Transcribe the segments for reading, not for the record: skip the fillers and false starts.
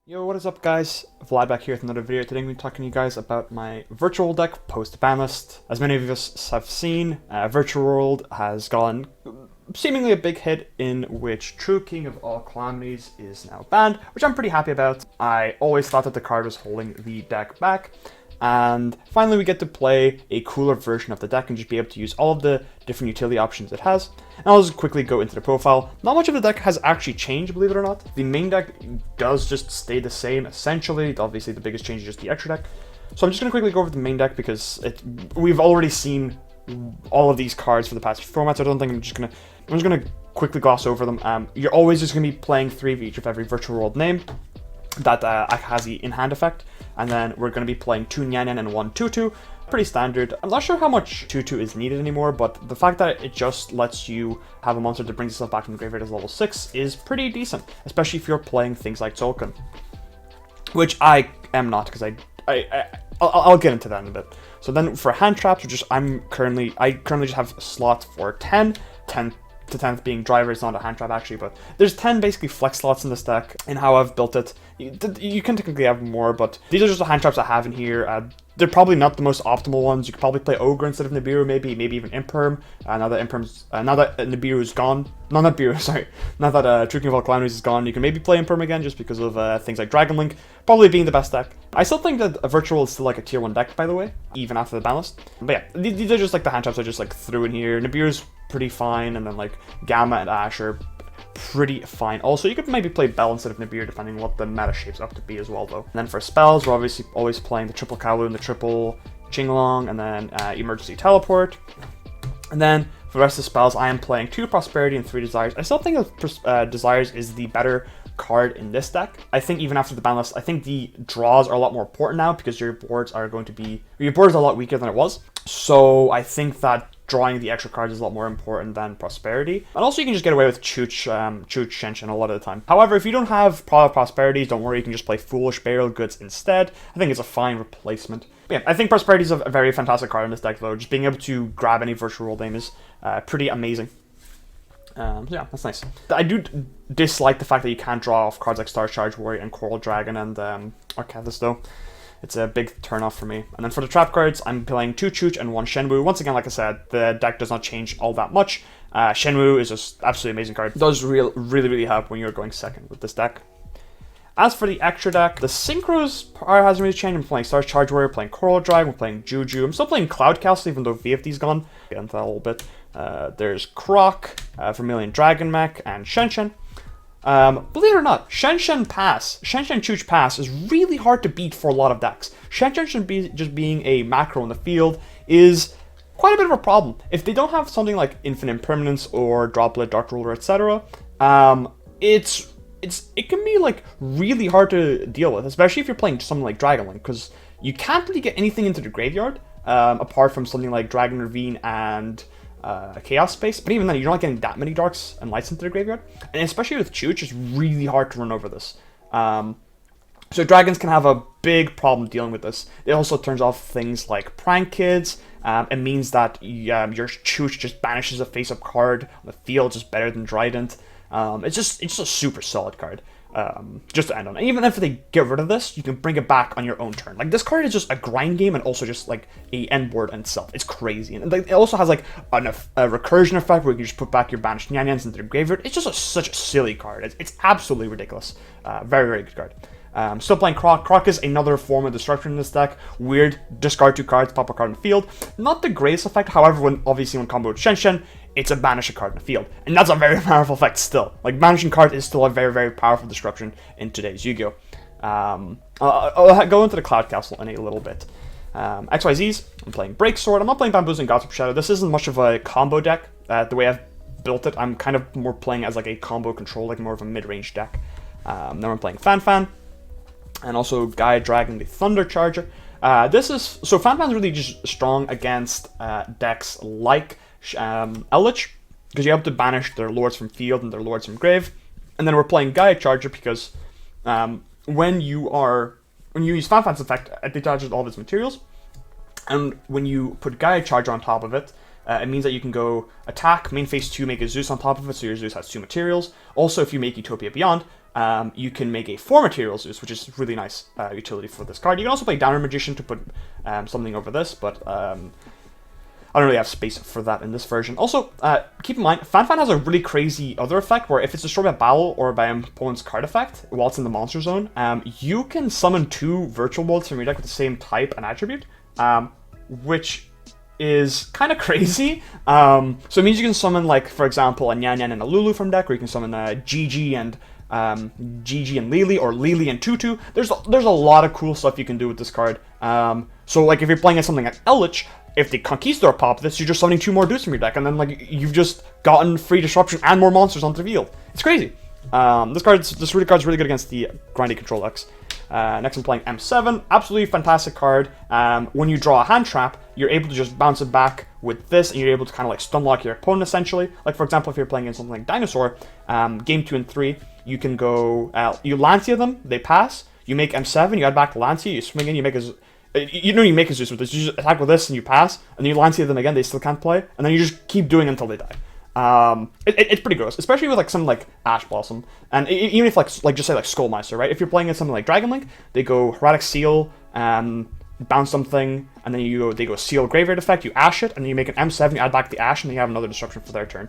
Yo, what is up guys? Vlad back here with another video. Today I'm going to be talking to you guys about my virtual deck post-banlist. As many of us have seen, Virtual World has gotten seemingly a big hit in which True King of All Calamities is now banned, which I'm pretty happy about. I always thought that the card was holding the deck back, and finally we get to play a cooler version of the deck and just be able to use all of the different utility options it has. And I'll just quickly go into the profile. Not much of the deck has actually changed, believe it or not. The main deck does just stay the same, essentially. Obviously, the biggest change is just the extra deck. So I'm just going to quickly go over the main deck because we've already seen all of these cards for the past few formats. I don't think I'm just going to quickly gloss over them. You're always just going to be playing 3 of each of every Virtual World name that has the in-hand effect. And then we're going to be playing 2 Nyan Nyan and 1 Tutu. Pretty standard. I'm not sure how much Tutu is needed anymore, but the fact that it just lets you have a monster that brings itself back from the graveyard as level 6 is pretty decent, especially if you're playing things like Tzolk'in, which I am not, because I'll get into that in a bit. So then for hand traps, I currently just have slots for 10 to 10th being driver. It's not a hand trap actually, but there's 10 basically flex slots in this deck in how I've built it. You can technically have more, but these are just the hand traps I have in here. They're probably not the most optimal ones. You could probably play Ogre instead of Nibiru, maybe even Imperm. Now that Nibiru is gone, not Nibiru, sorry, now that True King of All Calamities is gone, you can maybe play Imperm again just because of things like Dragon Link probably being the best deck. I still think that a Virtual is still like a tier 1 deck, by the way, even after the ban list. But yeah, these are just like the hand traps I just like threw in here. Nibiru's pretty fine, and then like Gamma and Ash are pretty fine. Also, you could maybe play Bell instead of Nibiru depending on what the meta shapes up to be as well, though. And then for spells, we're obviously always playing the triple Kalu and the triple Qinglong, and then Emergency Teleport. And then for the rest of the spells, I am playing 2 Prosperity and 3 Desires. I still think that Desires is the better card in this deck. I think even after the ban list, I think the draws are a lot more important now because your board is a lot weaker than it was. So I think that drawing the extra cards is a lot more important than Prosperity. And also you can just get away with Chooch Shenshin a lot of the time. However, if you don't have Prosperities, don't worry, you can just play Foolish Burial Goods instead. I think it's a fine replacement. But yeah, I think Prosperity is a very fantastic card in this deck though. Just being able to grab any Virtual World name is pretty amazing. So yeah, that's nice. I do dislike the fact that you can't draw off cards like Star Charge Warrior and Coral Dragon and Arcathis though. It's a big turn-off for me. And then for the trap cards, I'm playing 2 Chooch and 1 Shenwu. Once again, like I said, the deck does not change all that much. Shenwu is just absolutely amazing card. It does really help when you're going second with this deck. As for the extra deck, the synchros part hasn't really changed. I'm playing Star Charge Warrior, playing Coral Dragon, we're playing Juju. I'm still playing Cloud Castle even though VFD's gone. Get into that a little bit. There's Croc, Vermilion Dragon Mech, and Shenshin. Believe it or not, Shenshin Chooch Pass is really hard to beat for a lot of decks. Shenshin should be just being a macro in the field is quite a bit of a problem. If they don't have something like Infinite Impermanence or Droplet, Dark Ruler, etc., it can be like really hard to deal with, especially if you're playing something like Dragon Link, because you can't really get anything into the graveyard apart from something like Dragon Ravine and Chaos Space, but even then you're not getting that many Darks and Lights into the graveyard, and especially with Chooch, it's really hard to run over this. So dragons can have a big problem dealing with this. It also turns off things like Prank Kids. It means that your Chooch just banishes a face-up card on the field just better than Trident. It's just a super solid card. Just to end on. And even if they get rid of this, you can bring it back on your own turn. Like, this card is just a grind game and also just like a end board in itself. It's crazy. And it also has like a recursion effect where you can just put back your banished Nyan Nyans into the graveyard. It's just such a silly card. It's absolutely ridiculous. Very good card. Still playing Croc. Croc is another form of destruction in this deck. Weird, discard 2 cards, pop a card in the field. Not the greatest effect, however, when combo with Shenshin, it's a banish a card in the field. And that's a very powerful effect still. Like, banishing card is still a very powerful disruption in today's Yu-Gi-Oh! I'll go into the Cloud Castle in a little bit. XYZs, I'm playing Break Sword. I'm not playing Bamboozling Gossip Shadow. This isn't much of a combo deck. The way I've built it, I'm kind of more playing as like a combo control, like more of a mid-range deck. Then I'm playing Fan, and also Gaia Dragon, the Thunder Charger. Fan's really just strong against decks like Eldritch, because you have to banish their lords from field and their lords from grave. And then we're playing Gaia Charger because when you use Fan's effect, it detaches all of its materials, and when you put Gaia Charger on top of it, it means that you can go attack, main phase 2, make a Zeus on top of it, so your Zeus has 2 materials. Also, if you make Utopia Beyond, you can make a 4 material Zeus, which is really nice utility for this card. You can also play Downer Magician to put something over this, but I don't really have space for that in this version. Also, keep in mind, Fan has a really crazy other effect where if it's destroyed by battle or by an opponent's card effect while it's in the monster zone, you can summon 2 virtual worlds from your deck with the same type and attribute, which is kind of crazy. So it means you can summon, like, for example, a Nyan Nyan and a Lulu from deck, or you can summon a Gigi and Lily, or Lily and Tutu. There's a lot of cool stuff you can do with this card. So, like, if you're playing as something like Eldritch, if the Conquistador pop this, you're just summoning 2 more dudes from your deck, and then, like, you've just gotten free disruption and more monsters onto the field. It's crazy. This really card's really good against the grindy control decks. Next I'm playing M7, absolutely fantastic card. When you draw a hand trap, you're able to just bounce it back with this, and you're able to kind of like stun lock your opponent essentially. Like, for example, if you're playing in something like Dinosaur, game 2 and 3, you can go, you Lancia them, they pass, you make M7, you add back Lancia, you swing in, you make a, you make a Zeus with this, you just attack with this and you pass, and then you Lancia them again, they still can't play, and then you just keep doing it until they die. It's pretty gross, especially with like something like Ash Blossom, and even if like just say like Skullmeister, right? If you're playing in something like Dragon Link, they go Hermetic Seal, bounce something, and then they go Seal Graveyard effect, you Ash it, and then you make an M7, you add back the Ash, and then you have another disruption for their turn.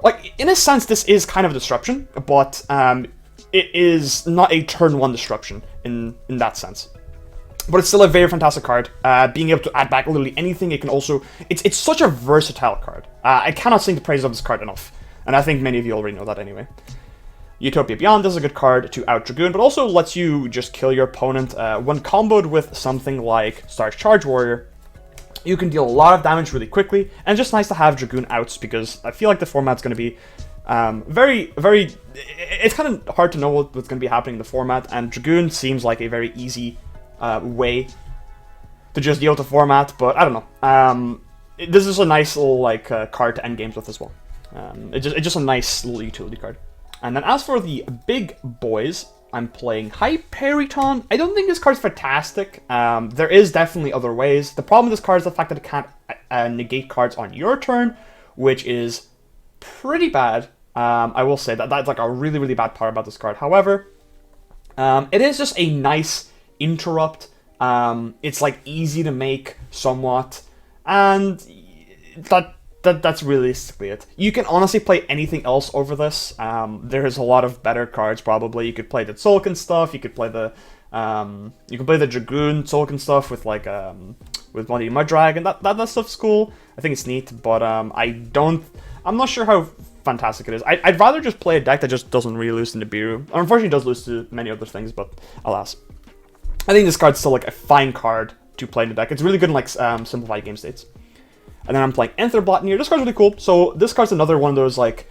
Like, in a sense, this is kind of a disruption, but it is not a turn 1 disruption in that sense. But it's still a very fantastic card. Being able to add back literally anything, it can also... It's such a versatile card. I cannot sing the praises of this card enough. And I think many of you already know that anyway. Utopia Beyond is a good card to out-Dragoon, but also lets you just kill your opponent. When comboed with something like Star's Charge Warrior, you can deal a lot of damage really quickly, and it's just nice to have Dragoon outs, because I feel like the format's going to be very... It's kind of hard to know what's going to be happening in the format, and Dragoon seems like a very easy way to just deal with the format, but I don't know. This is a nice little like card to end games with as well. It's just a nice little utility card. And then as for the big boys, I'm playing Hyperiton. I don't think this card's fantastic. There is definitely other ways. The problem with this card is the fact that it can't negate cards on your turn, which is pretty bad. I will say that's like a really, really bad part about this card. However, it is just a nice interrupt. It's like easy to make somewhat, and that's realistically it. You can honestly play anything else over this. There's a lot of better cards probably. You could play the Tzolk'in stuff. You could play the Dragoon Tzolk'in stuff with like with Bloody Muddragon. That stuff's cool. I think it's neat, but I'm not sure how fantastic it is. I'd rather just play a deck that just doesn't really lose to Nibiru. Unfortunately, it does lose to many other things, but alas. I think this card's still like a fine card to play in the deck. It's really good in like simplified game states. And then I'm playing Aetherblattnir. This card's really cool. So this card's another one of those like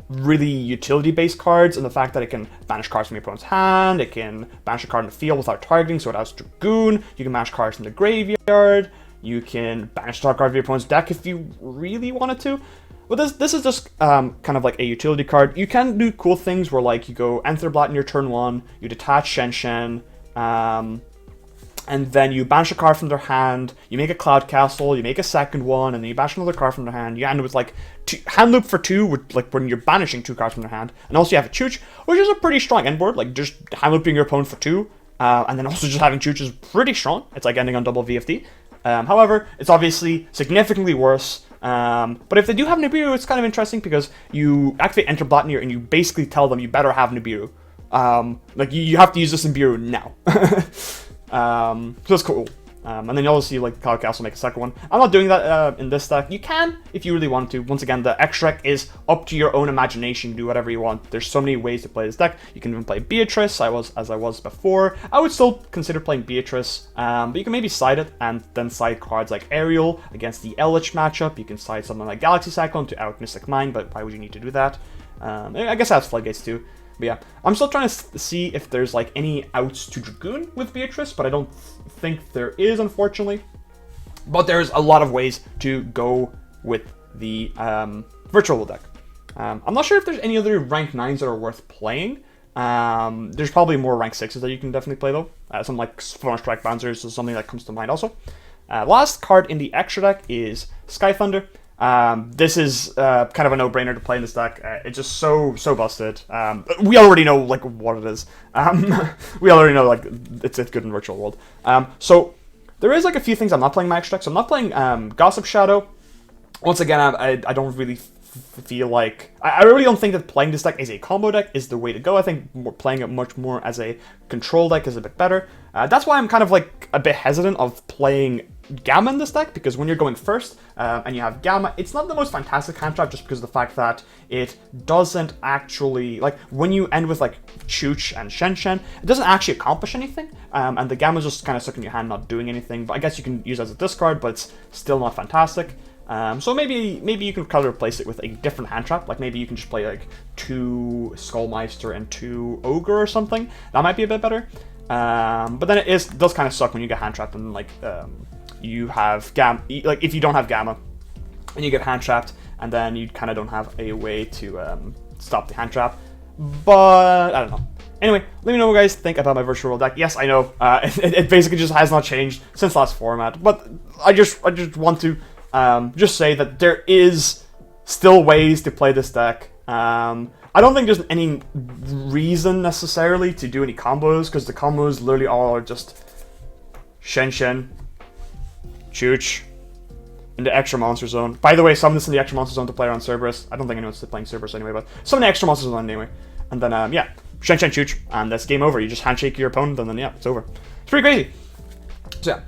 really utility-based cards, and the fact that it can banish cards from your opponent's hand, it can banish a card in the field without targeting, so it has Dragoon. You can banish cards from the graveyard. You can banish a card of your opponent's deck if you really wanted to. But this is just kind of like a utility card. You can do cool things where like you go Aetherblattnir turn 1, you detach Shen, and then you banish a card from their hand, you make a Cloud Castle, you make a second one, and then you banish another card from their hand. You end with like hand loop for 2, with, like when you're banishing 2 cards from their hand. And also you have a Chooch, which is a pretty strong end board, like just hand looping your opponent for 2, and then also just having Chooch is pretty strong. It's like ending on double VFD. However, it's obviously significantly worse. But if they do have Nibiru, it's kind of interesting because you activate Aetherblattnir and you basically tell them you better have Nibiru. Like you have to use this Nibiru now. So that's cool. And then you also see like Cloud Castle make a second one. I'm not doing that in this deck. You can if you really want to. Once again, the extra deck is up to your own imagination. Do whatever you want. There's so many ways to play this deck. You can even play Beatrice, as I was before. I would still consider playing Beatrice, but you can maybe side it and then side cards like Ariel against the Eldritch matchup. You can side something like Galaxy Cyclone to out Mystic Mind, but why would you need to do that? I guess that's Floodgates too. But yeah, I'm still trying to see if there's like any outs to Dragoon with Beatrice, but I don't think there is, unfortunately. But there's a lot of ways to go with the Virtual deck. I'm not sure if there's any other rank 9s that are worth playing. There's probably more rank 6s that you can definitely play though. Something like Phone Strike Bouncers is something that comes to mind also. Last card in the extra deck is Sky Thunder. This is kind of a no-brainer to play in this deck. It's just so busted. We already know like what it is. We already know like it's good in Virtual World. So there is like a few things I'm not playing my extra deck. So I'm not playing Gossip Shadow. Once again, I don't really feel like I really don't think that playing this deck as a combo deck is the way to go. I think playing it much more as a control deck is a bit better. That's why I'm kind of like a bit hesitant of playing Gamma in this deck, because when you're going first and you have Gamma, it's not the most fantastic hand trap just because of the fact that it doesn't actually, like, when you end with like Chooch and Shen Shen, it doesn't actually accomplish anything, and the Gamma's just kind of stuck in your hand not doing anything. But I guess you can use it as a discard, but it's still not fantastic. So maybe you can kind of replace it with a different hand trap, like maybe you can just play like 2 Skullmeister and 2 Ogre or something. That might be a bit better. But then it does kind of suck when you get hand trapped and like you have Gamma, like if you don't have Gamma and you get hand trapped, and then you kind of don't have a way to stop the hand trap. But I don't know. Anyway, let me know what you guys think about my Virtual World deck. Yes, I know it basically just has not changed since last format, but I just want to just say that there is still ways to play this deck. I don't think there's any reason necessarily to do any combos, because the combos literally all are just Shen Shen, Chooch, in the extra monster zone. By the way, summon this in the extra monster zone to play around Cerberus. I don't think anyone's playing Cerberus anyway, but summon the extra monster zone anyway. And then, yeah, Shen Shen, Chooch, and that's game over. You just handshake your opponent, and then, yeah, it's over. It's pretty crazy. So, yeah.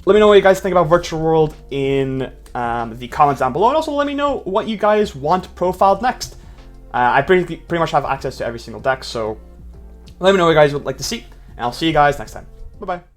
Let me know what you guys think about Virtual World in the comments down below, and also let me know what you guys want profiled next. I pretty much have access to every single deck, so let me know what you guys would like to see, and I'll see you guys next time. Bye-bye.